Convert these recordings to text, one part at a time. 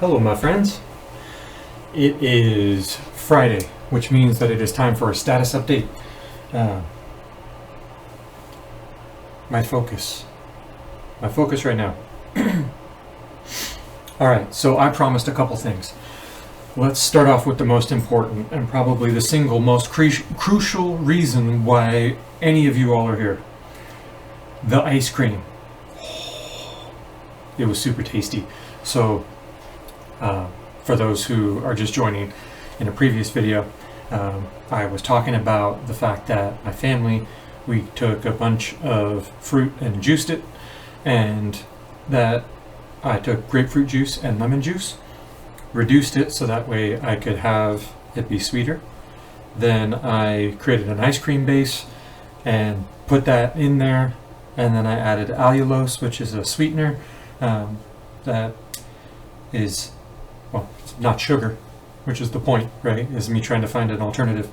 Hello, my friends. It is Friday, which means that it is time for a status update. My focus right now. Alright, so I promised a couple things. Let's start off with the most important and probably the single most crucial reason why any of you all are here. The ice cream. It was super tasty. So, for those who are just joining, in a previous video, I was talking about the fact that my family, we took a bunch of fruit and juiced it, and that I took grapefruit juice and lemon juice, reduced it so that way I could have it be sweeter. Then I created an ice cream base and put that in there, and then I added allulose, which is a sweetener that is, well, it's not sugar, which is the point, right? Is me trying to find an alternative.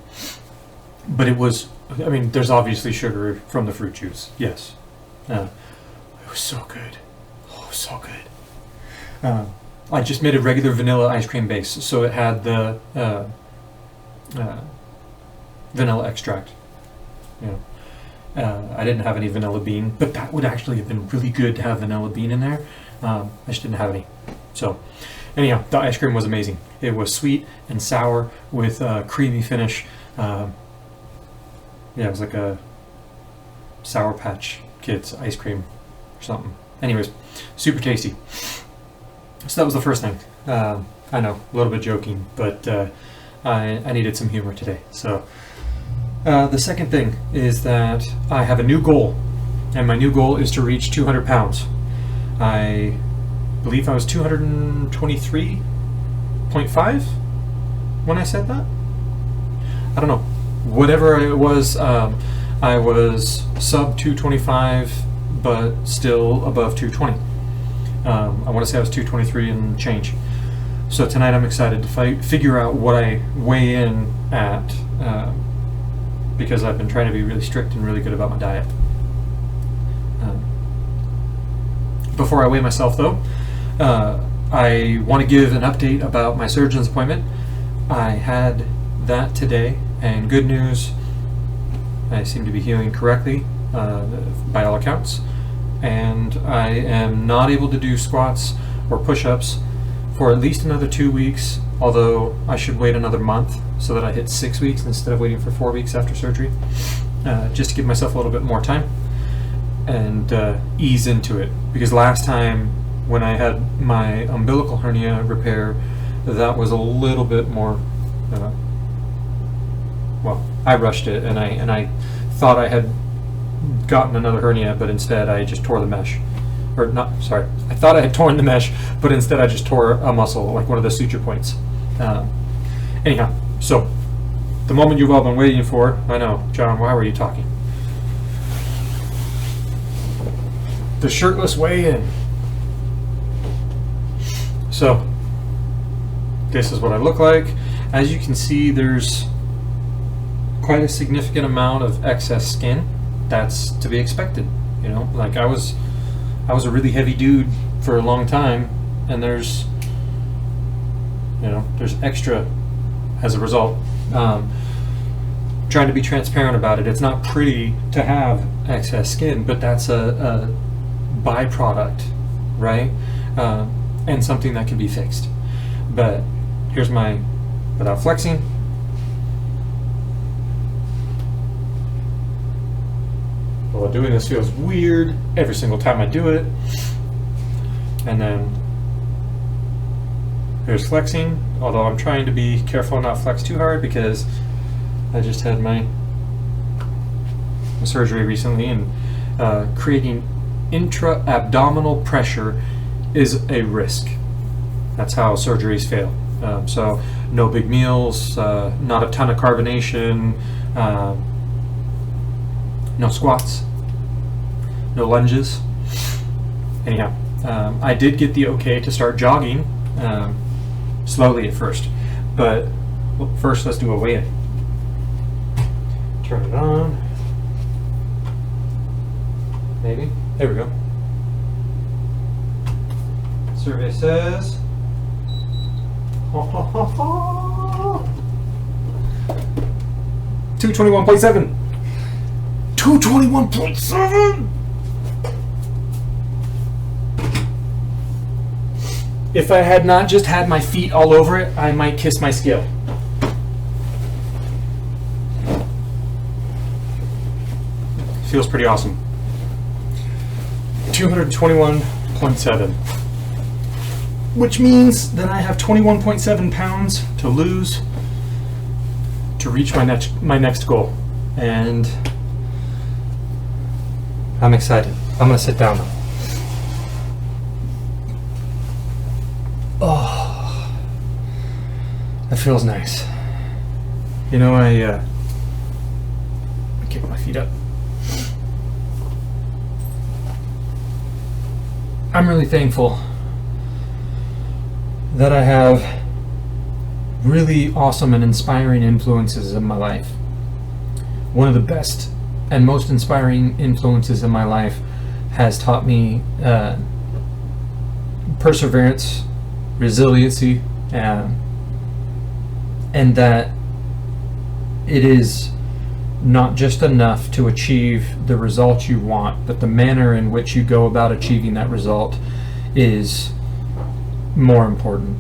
But it was, I mean, there's obviously sugar from the fruit juice, yes. It was so good. Oh, so good. I just made a regular vanilla ice cream base, so it had the vanilla extract. You know, I didn't have any vanilla bean, but that would actually have been really good to have vanilla bean in there. I just didn't have any. So, anyhow, the ice cream was amazing. It was sweet and sour with a creamy finish. Yeah, it was like a Sour Patch Kids ice cream or something. Anyways, super tasty. So that was the first thing. I know, a little bit joking, but I needed some humor today. So the second thing is that I have a new goal, and my new goal is to reach 200 pounds. I believe I was 223.5 when I said that. I don't know. Whatever it was, I was sub 225, but still above 220. I want to say I was 223 and change. So tonight I'm excited to figure out what I weigh in at, because I've been trying to be really strict and really good about my diet. Before I weigh myself, though, I want to give an update about my surgeon's appointment. I had that today, and good news, I seem to be healing correctly by all accounts, and I am not able to do squats or push-ups for at least another 2 weeks, although I should wait another month so that I hit 6 weeks instead of waiting for 4 weeks after surgery, just to give myself a little bit more time and ease into it. Because last time when I had my umbilical hernia repair, that was a little bit more, well, I rushed it, and I thought I had gotten another hernia, but instead I just tore the mesh. Or not, sorry, I thought I had torn the mesh, but instead I just tore a muscle, like one of the suture points. Anyhow, so the moment you've all been waiting for, I know, John, why were you talking? The shirtless weigh-in. So, this is what I look like. As you can see, there's quite a significant amount of excess skin. That's to be expected, you know. Like I was a really heavy dude for a long time, and there's extra as a result. Trying to be transparent about it. It's not pretty to have excess skin, but that's a byproduct, right? And something that can be fixed. But here's my, without flexing, well, doing this feels weird every single time I do it. And then here's flexing, although I'm trying to be careful not flex too hard because I just had my surgery recently, and creating intra-abdominal pressure is a risk. That's how surgeries fail. So no big meals, not a ton of carbonation, no squats, no lunges. Anyhow, I did get the okay to start jogging, slowly at first, but first let's do a weigh-in. Turn it on. Maybe. There we go. Survey says $221.7. $221.7. If I had not just had my feet all over it, I might kiss my scale. Feels pretty awesome. 221.7. Which means that I have 21.7 pounds to lose to reach my next goal. And I'm excited. I'm gonna sit down now. Oh, that feels nice. You know, I kick my feet up. I'm really thankful that I have really awesome and inspiring influences in my life. One of the best and most inspiring influences in my life has taught me perseverance, resiliency, and that it is not just enough to achieve the results you want, but the manner in which you go about achieving that result is more important.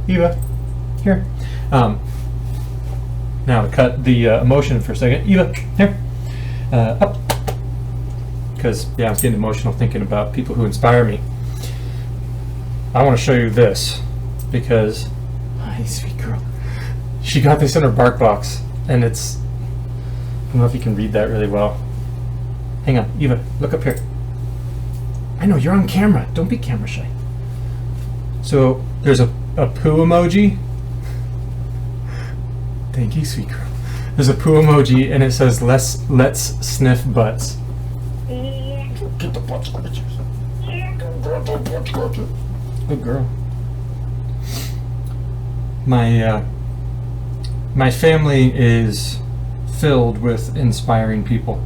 Eva, here. Now to cut the emotion for a second. Eva, here. Up. Because, yeah, I was getting emotional thinking about people who inspire me. I want to show you this because, hi, sweet girl. She got this in her bark box, and it's, I don't know if you can read that really well. Hang on, Eva, look up here. I know, you're on camera. Don't be camera shy. So, there's a poo emoji. Thank you, sweet girl. There's a poo emoji, and it says, let's sniff butts. Get the butt scratchers. Good girl. My family is filled with inspiring people.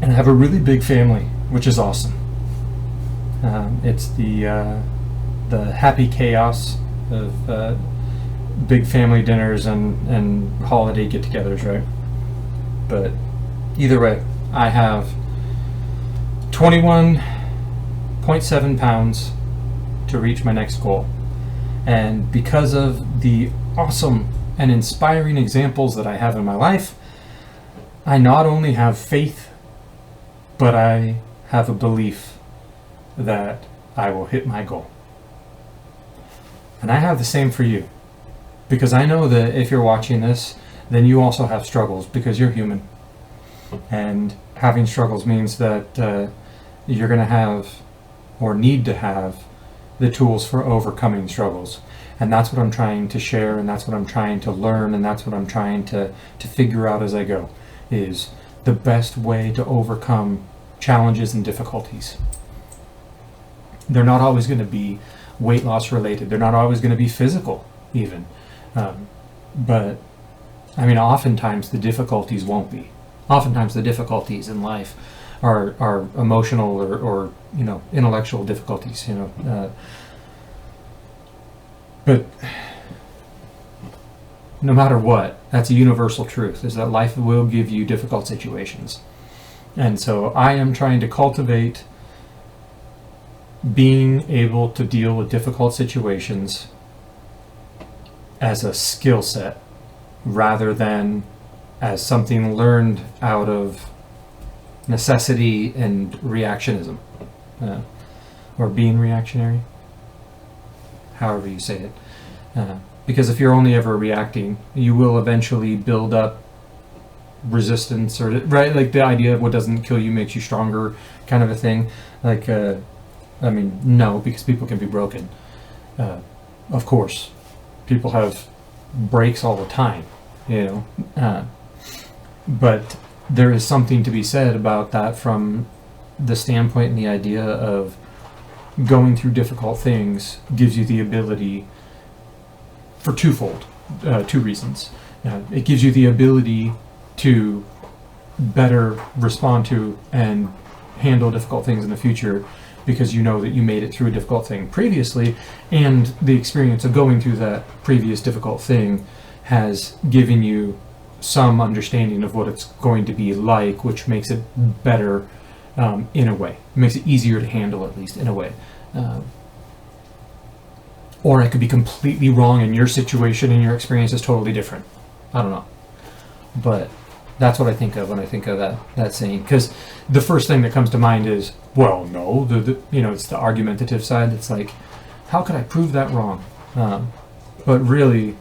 And I have a really big family, which is awesome. It's the happy chaos of big family dinners and holiday get-togethers, right? But either way, I have 21.7 pounds to reach my next goal. And because of the awesome and inspiring examples that I have in my life, I not only have faith, but I have a belief that I will hit my goal. And I have the same for you. Because I know that if you're watching this, then you also have struggles because you're human. And having struggles means that you're going to have or need to have the tools for overcoming struggles. And that's what I'm trying to share, and that's what I'm trying to learn, and that's what I'm trying to figure out as I go, is the best way to overcome challenges and difficulties. They're not always going to be weight loss related. They're not always going to be physical even. But I mean, oftentimes the difficulties won't be. Oftentimes the difficulties in life are emotional or you know, intellectual difficulties, you know. But no matter what, that's a universal truth, is that life will give you difficult situations. And so I am trying to cultivate being able to deal with difficult situations as a skill set rather than as something learned out of necessity and reactionism, or being reactionary, however you say it. Because if you're only ever reacting, you will eventually build up resistance, or right, like the idea of what doesn't kill you makes you stronger kind of a thing. Like, I mean, no, because people can be broken. Of course, people have breaks all the time, you know. But there is something to be said about that from the standpoint and the idea of going through difficult things gives you the ability for two reasons. It gives you the ability to better respond to and handle difficult things in the future because you know that you made it through a difficult thing previously, and the experience of going through that previous difficult thing has given you some understanding of what it's going to be like, which makes it better in a way. It makes it easier to handle, at least in a way. Or I could be completely wrong and your situation and your experience is totally different. I don't know. But that's what I think of when I think of that saying. Because the first thing that comes to mind is, well, no, it's the argumentative side. It's like, how could I prove that wrong? But really,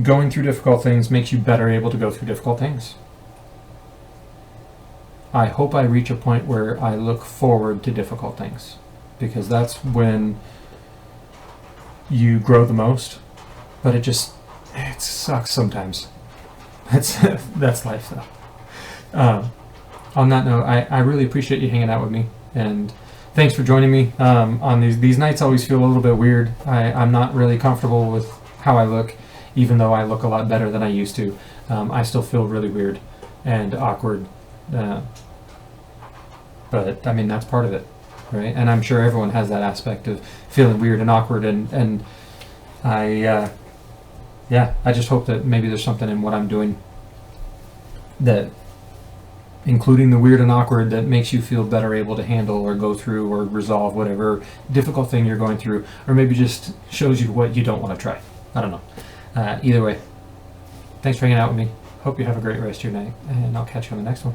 going through difficult things makes you better able to go through difficult things. I hope I reach a point where I look forward to difficult things, because that's when you grow the most. But it sucks sometimes. That's life, though. On that note, I really appreciate you hanging out with me, and thanks for joining me. On these nights always feel a little bit weird. I'm not really comfortable with how I look, even though I look a lot better than I used to. I still feel really weird and awkward. But I mean, that's part of it, right? And I'm sure everyone has that aspect of feeling weird and awkward, and I just hope that maybe there's something in what I'm doing, that including the weird and awkward, that makes you feel better able to handle or go through or resolve whatever difficult thing you're going through, or maybe just shows you what you don't want to try. I don't know. Either way, thanks for hanging out with me. Hope you have a great rest of your night, and I'll catch you on the next one.